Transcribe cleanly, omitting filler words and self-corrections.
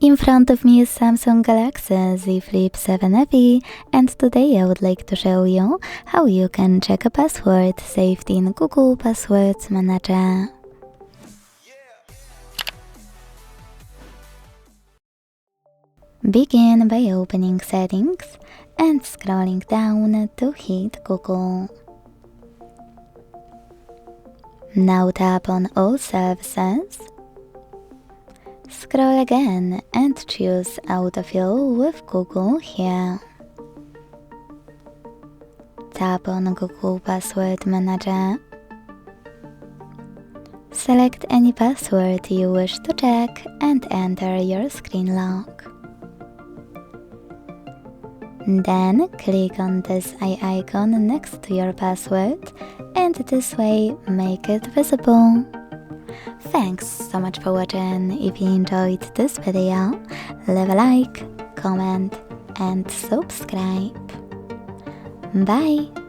In front of me is Samsung Galaxy Z Flip 7 FE, and today I would like to show you how you can check a password saved in Google Passwords Manager. Begin by opening Settings and scrolling down to hit Google. Now tap on All Services. Scroll again and choose Autofill with Google here. Tap on Google Password Manager. Select any password you wish to check and enter your screen lock. Then click on this eye icon next to your password and this way make it visible. Thanks so much for watching. If you enjoyed this video, leave a like, comment and subscribe. Bye!